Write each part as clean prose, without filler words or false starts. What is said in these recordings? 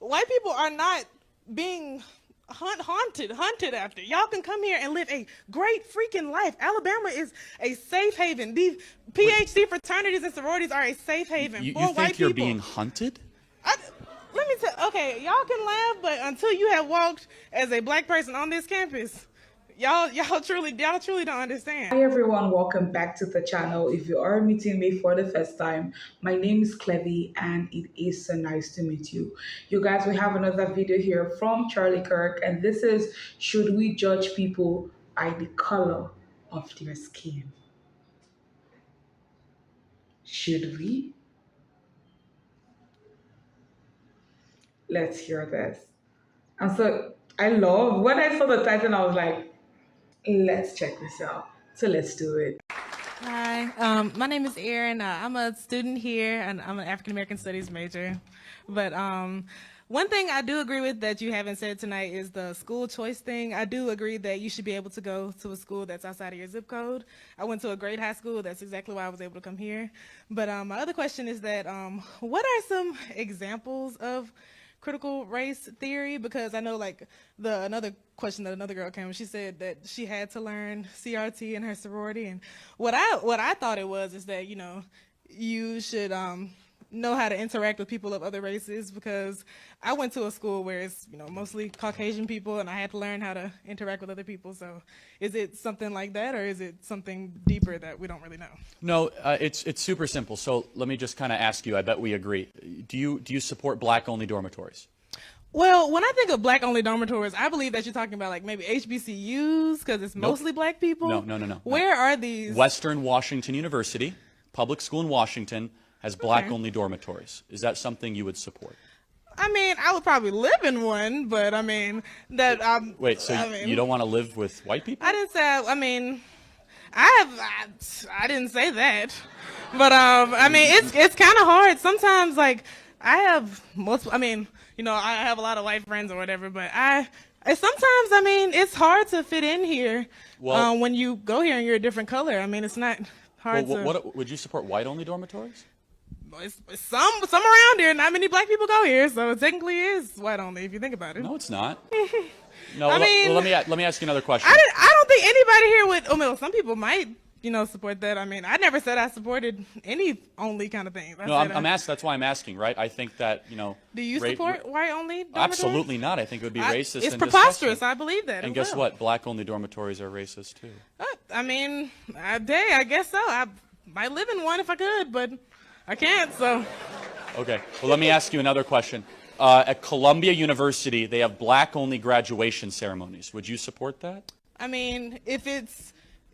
white people are not being hunted after. Y'all can come here and live a great freaking life. Alabama is a safe haven. These PhD fraternities and sororities are a safe haven for white people. You think you're being hunted? Let me tell. Okay, y'all can laugh, but until you have walked as a black person on this campus, y'all truly don't understand. Hi everyone, welcome back to the channel. If you are meeting me for the first time, my name is Clevy and it is so nice to meet you. You guys, we have another video here from Charlie Kirk, and this is, should we judge people by the color of their skin? Should we? Let's hear this. And so I love, when I saw the title, I was like, let's check this out. So let's do it. Hi, my name is Erin. I'm a student here, and I'm an African American Studies major. But one thing I do agree with that you haven't said tonight is the school choice thing. I do agree that you should be able to go to a school that's outside of your zip code. I went to a great high school. That's exactly why I was able to come here. But my other question is that what are some examples of critical race theory? Because I know, like, another question that another girl came with, she said that she had to learn CRT in her sorority, and what I thought it was is that, you know, you should know how to interact with people of other races, because I went to a school where it's, you know, mostly Caucasian people, and I had to learn how to interact with other people. So is it something like that, or is it something deeper that we don't really know? No, it's super simple. So let me just kind of ask you, I bet we agree. Do you support black-only dormitories? Well, when I think of black-only dormitories, I believe that you're talking about, like, maybe HBCUs, because it's mostly black people. No. Where are these? Western Washington University, public school in Washington, has black-only dormitories. Is that something you would support? I mean, I would probably live in one, but I mean, that Wait, so you don't want to live with white people? I didn't say, I mean, I didn't say that. But I mean, it's kind of hard. Sometimes, like, I have multiple, I mean, you know, I have a lot of white friends or whatever, but sometimes, I mean, it's hard to fit in here when you go here and you're a different color. I mean, it's not hard to. What would you support white-only dormitories? It's some around here. Not many black people go here, so it technically is white only if you think about it. No, it's not. No, I mean, let me ask you another question. I don't think anybody here would. Oh, well, some people might, you know, support that. I mean, I never said I supported any only kind of thing. That's why I'm asking, right? I think that, you know. Do you support white only dormitories? Absolutely not. I think it would be racist. It's preposterous. I believe that. And guess what? Black only dormitories are racist too. I mean, I guess so. I might live in one if I could, but I can't, so. Okay, well, let me ask you another question. At Columbia University, they have black-only graduation ceremonies. Would you support that? I mean, is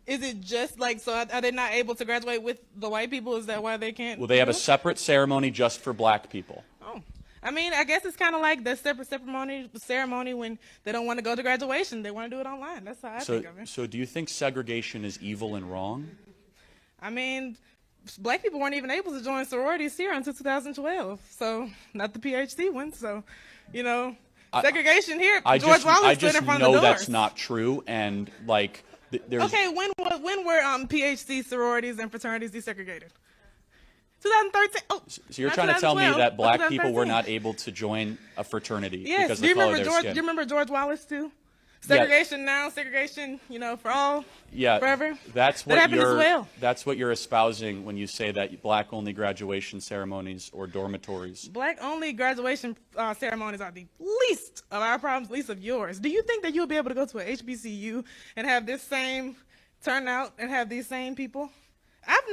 it just like, so are they not able to graduate with the white people? Is that why they can't? Well, they have a separate ceremony just for black people. Oh, I mean, I guess it's kind of like the separate ceremony when they don't want to go to graduation. They want to do it online. That's how I think of it. So do you think segregation is evil and wrong? I mean, black people weren't even able to join sororities here until 2012, so not the PhD ones. So, you know, segregation here. George Wallace stood in front of the doors. I know that's not true, and like, there's. Okay, when were PhD sororities and fraternities desegregated? 2013. Oh, so you're trying to tell me that black people were not able to join a fraternity because of the color of their skin? Do you remember George Wallace too? Segregation now, segregation, you know, for all, forever. That's what happened as well. That's what you're espousing when you say that black-only graduation ceremonies or dormitories. Black-only graduation ceremonies are the least of our problems, least of yours. Do you think that you'll be able to go to a HBCU and have this same turnout and have these same people? Let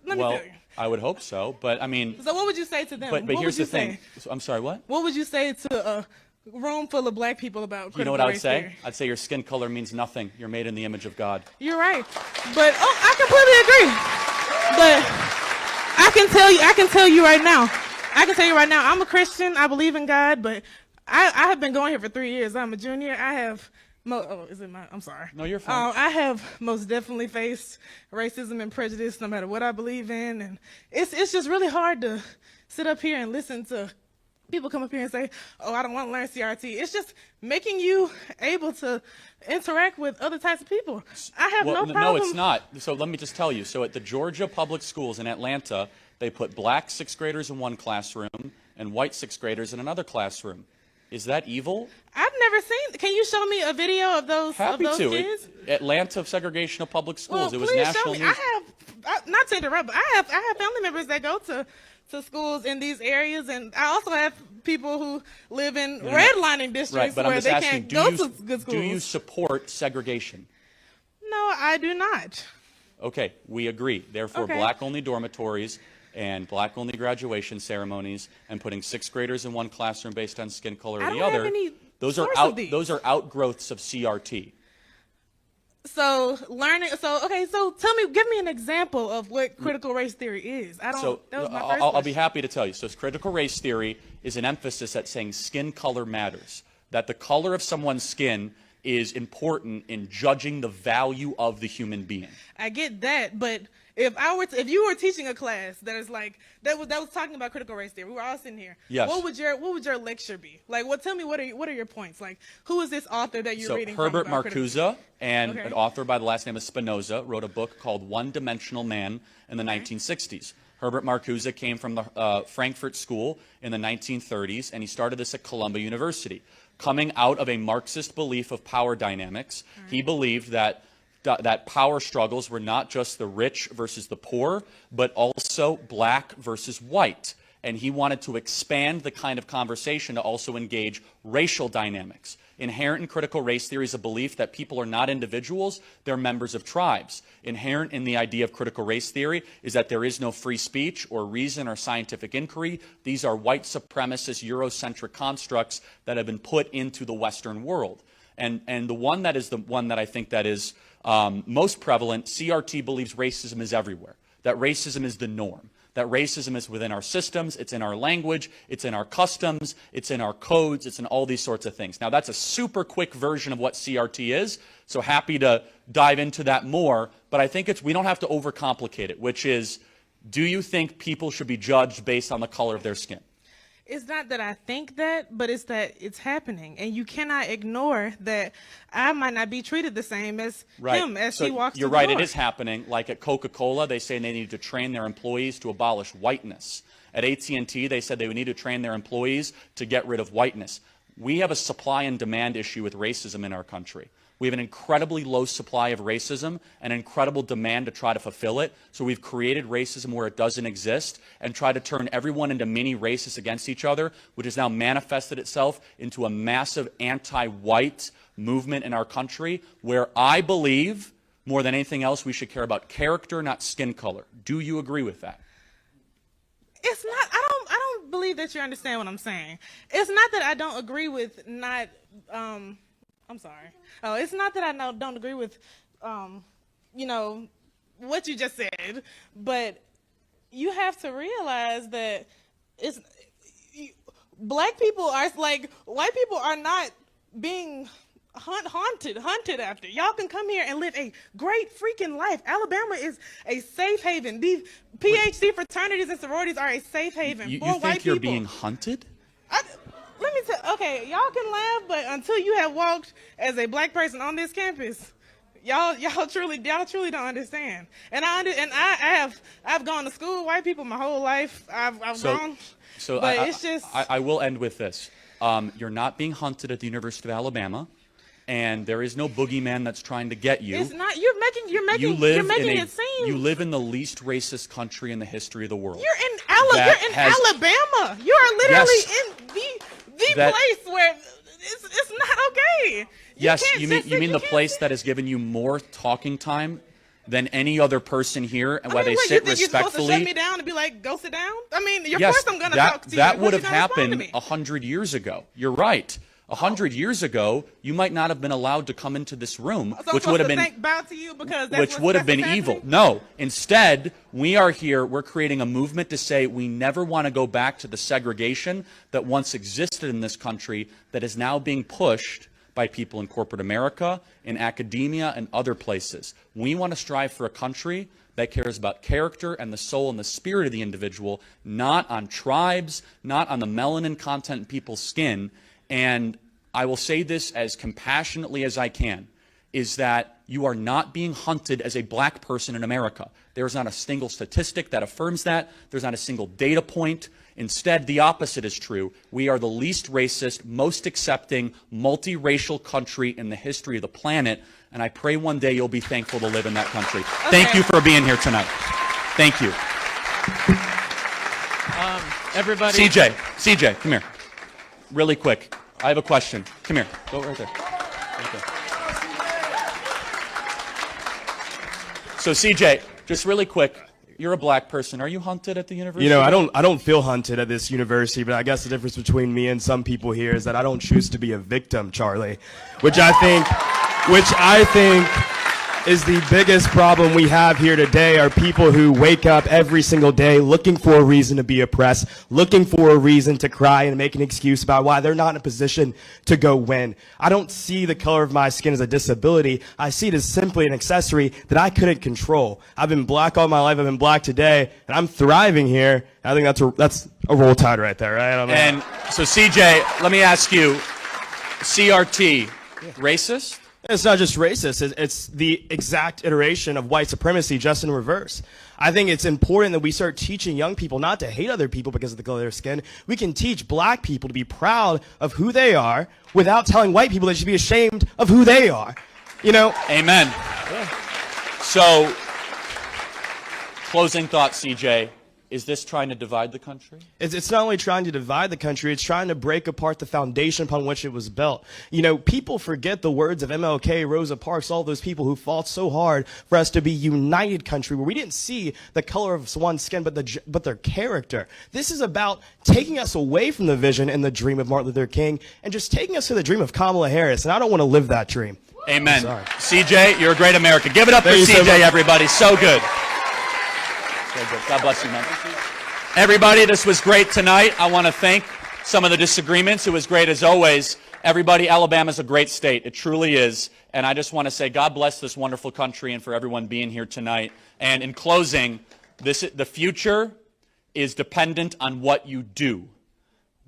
me tell you. I would hope so, but I mean. So what would you say to them? But here's the thing. I'm sorry, what? What would you say to a room full of black people about critical race theory? You know what I would say? I'd say your skin color means nothing. You're made in the image of God. You're right. But I completely agree. But I can tell you right now, I'm a Christian. I believe in God, but I have been going here for 3 years. I'm a junior. I'm sorry. No, you're fine. I have most definitely faced racism and prejudice no matter what I believe in, and it's just really hard to sit up here and listen to people come up here and say, oh, I don't want to learn CRT. It's just making you able to interact with other types of people. I have no problem. No, it's not. So let me just tell you. So at the Georgia public schools in Atlanta, they put black sixth graders in one classroom and white sixth graders in another classroom. Is that evil? I've never seen. Can you show me a video of those Happy to. kids? Atlanta segregation of public schools. Well, It was please national show me. news. Not to interrupt, but I have family members that go to schools in these areas, and I also have people who live in redlining districts Right, but I'm where just they asking, can't go to good schools. do you support segregation? No, I do not. Okay, we agree. Therefore, Okay. black-only dormitories and black-only graduation ceremonies and putting sixth graders in one classroom based on skin color I or the don't have other, any those source are of these. those are outgrowths of CRT. So learning. So okay. So tell me. Give me an example of what critical race theory is. I don't. So that was my first I'll be question. happy to tell you. So critical race theory is an emphasis at saying skin color matters, that the color of someone's skin is important in judging the value of the human being. I get that, but if you were teaching a class that is like that was talking about critical race theory, we were all sitting here. Yes. What would your lecture be? Like, tell me what are your points? Like, who is this author that you're So reading Herbert from? about critical- Marcuse and Okay. an author by the last name of Spinoza wrote a book called One-Dimensional Man in the 1960s. Herbert Marcuse came from the Frankfurt School in the 1930s, and he started this at Columbia University. Coming out of a Marxist belief of power dynamics, he believed that power struggles were not just the rich versus the poor, but also black versus white. And he wanted to expand the kind of conversation to also engage racial dynamics. Inherent in critical race theory is a belief that people are not individuals, they're members of tribes. Inherent in the idea of critical race theory is that there is no free speech or reason or scientific inquiry. These are white supremacist, Eurocentric constructs that have been put into the Western world. And the one that I think that is most prevalent, CRT believes racism is everywhere, that racism is the norm, that racism is within our systems, it's in our language, it's in our customs, it's in our codes, it's in all these sorts of things. Now, that's a super quick version of what CRT is, so happy to dive into that more, but I think we don't have to overcomplicate it, which is, do you think people should be judged based on the color of their skin? It's not that I think that, but it's that it's happening, and you cannot ignore that. I might not be treated the same as him as So he walks. you're through the right, door. it is happening. Like at Coca-Cola, they say they need to train their employees to abolish whiteness. At AT&T, they said they would need to train their employees to get rid of whiteness. We have a supply and demand issue with racism in our country. We have an incredibly low supply of racism and an incredible demand to try to fulfill it. So we've created racism where it doesn't exist and try to turn everyone into mini racists against each other, which has now manifested itself into a massive anti-white movement in our country where I believe, more than anything else, we should care about character, not skin color. Do you agree with that? It's not. I don't believe that you understand what I'm saying. It's not that I don't agree with not. I'm sorry. Oh, it's not that I don't agree with, what you just said, but you have to realize that black people are like white people are not being hunted after. Y'all can come here and live a great freaking life. Alabama is a safe haven. These PhD fraternities and sororities are a safe haven You for white think you're people. being hunted? Let me tell. Okay, y'all can laugh, but until you have walked as a black person on this campus, y'all truly don't understand. And I've gone to school with white people my whole life. I've gone. So but it's just. I will end with this. You're not being hunted at the University of Alabama, and there is no boogeyman that's trying to get you. It's not. You're making You live it seem. You live in the least racist country in the history of the world. You're in That has- Alabama. You are literally Yes. in the That- place where it's not okay. Yes, can't you just- mean the can't place sit- that has given you more talking time than any other person here, and where I mean, they what, sit you think you're supposed to shut me respectfully. down and be like, go sit down? I mean, of Yes, course I'm going to talk to you. that What would you have gonna respond to happened me? 100 years ago. You're right. 100 years ago, you might not have been allowed to come into this room, So I'm which would have supposed to been bow to you because that's which would have been evil. No, instead, we are here, we're creating a movement to say we never want to go back to the segregation that once existed in this country that is now being pushed by people in corporate America, in academia, and other places. We want to strive for a country that cares about character and the soul and the spirit of the individual, not on tribes, not on the melanin content in people's skin. And I will say this as compassionately as I can, is that you are not being hunted as a black person in America. There is not a single statistic that affirms that. There's not a single data point. Instead, the opposite is true. We are the least racist, most accepting, multiracial country in the history of the planet, and I pray one day you'll be thankful to live in that country. Okay. Thank you for being here tonight. Thank you. Everybody. CJ, come here. Really quick. I have a question. Come here. Go right there. Right there. So CJ, just really quick. You're a black person. Are you hunted at the university? You know, I don't feel hunted at this university, but I guess the difference between me and some people here is that I don't choose to be a victim, Charlie, which I think is the biggest problem we have here today are people who wake up every single day looking for a reason to be oppressed, looking for a reason to cry and make an excuse about why they're not in a position to go win. I don't see the color of my skin as a disability. I see it as simply an accessory that I couldn't control. I've been black all my life. I've been black today, and I'm thriving here. I think that's a roll tide right there, right? And so CJ, let me ask you, CRT, racist? It's not just racist, it's the exact iteration of white supremacy, just in reverse. I think it's important that we start teaching young people not to hate other people because of the color of their skin. We can teach black people to be proud of who they are without telling white people they should be ashamed of who they are. You know? Amen. Yeah. So, closing thought, CJ. Is this trying to divide the country? It's not only trying to divide the country, it's trying to break apart the foundation upon which it was built. You know, people forget the words of MLK, Rosa Parks, all those people who fought so hard for us to be a united country where we didn't see the color of one's skin but their character. This is about taking us away from the vision and the dream of Martin Luther King and just taking us to the dream of Kamala Harris, and I don't want to live that dream. Amen. CJ, you're a great American. Give it up for CJ, everybody. So good. God bless you, man. Everybody, this was great tonight. I want to thank some of the disagreements. It was great as always. Everybody, Alabama's a great state. It truly is. And I just want to say God bless this wonderful country and for everyone being here tonight. And in closing, the future is dependent on what you do.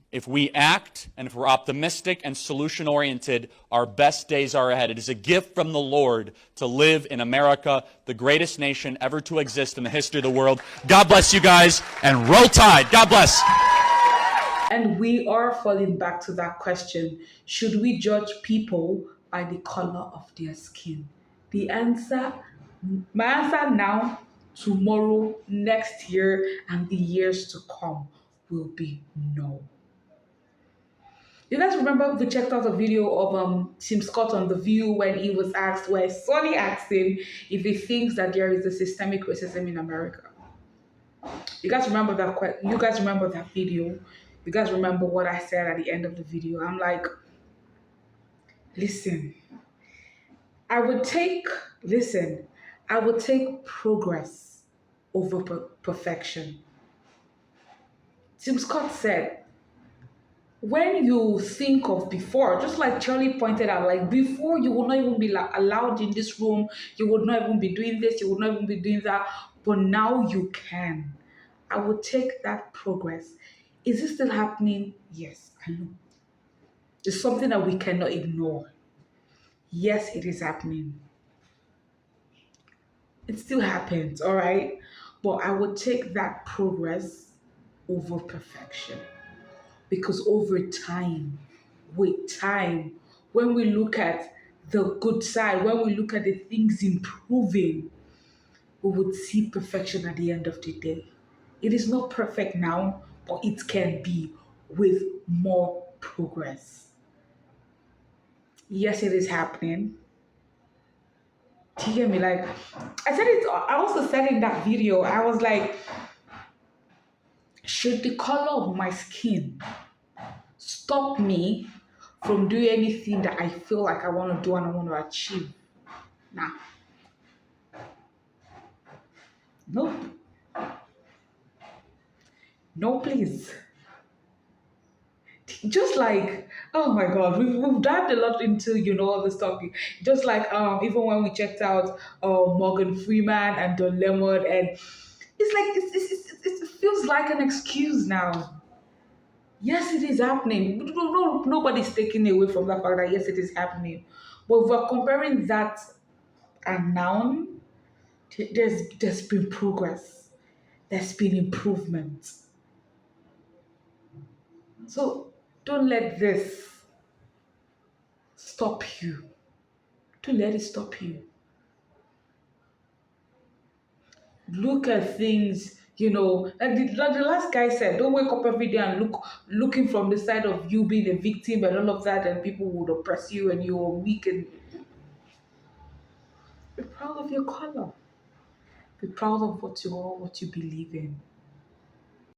If we act and if we're optimistic and solution-oriented, our best days are ahead. It is a gift from the Lord to live in America, the greatest nation ever to exist in the history of the world. God bless you guys, and roll tide. God bless. And we are falling back to that question. Should we judge people by the color of their skin? The answer, my answer now, tomorrow, next year, and the years to come will be no. You guys remember we checked out a video of Tim Scott on The View when he was asked, where Sonny asked him if he thinks that there is a systemic racism in America. You guys remember that? You guys remember that video? You guys remember what I said at the end of the video? I'm like, listen, I would take progress over perfection. Tim Scott said, when you think of before, just like Charlie pointed out, like before you would not even be allowed in this room, you would not even be doing this, you would not even be doing that, but now you can. I would take that progress. Is this still happening? Yes, I know. It's something that we cannot ignore. Yes, it is happening. It still happens, all right? But I would take that progress over perfection. Because over time, with time, when we look at the good side, when we look at the things improving, we would see perfection at the end of the day. It is not perfect now, but it can be with more progress. Yes, it is happening. Do you hear me? Like, I also said in that video, I was like, should the color of my skin stop me from doing anything that I feel like I want to do and I want to achieve? Nah. Nope. No, please. Just like, oh my God, we've dived a lot into, all this topic. Just like even when we checked out Morgan Freeman and Don Lemon, and it's like it feels like an excuse now. Yes, it is happening. Nobody's taking away from that fact that yes, it is happening. But if we're comparing that and now, there's been progress. There's been improvement. So don't let this stop you. Don't let it stop you. Look at things, like the last guy said, don't wake up every day and looking from the side of you being a victim and all of that, and people would oppress you and you're weak. And be proud of your color. Be proud of what you are, what you believe in.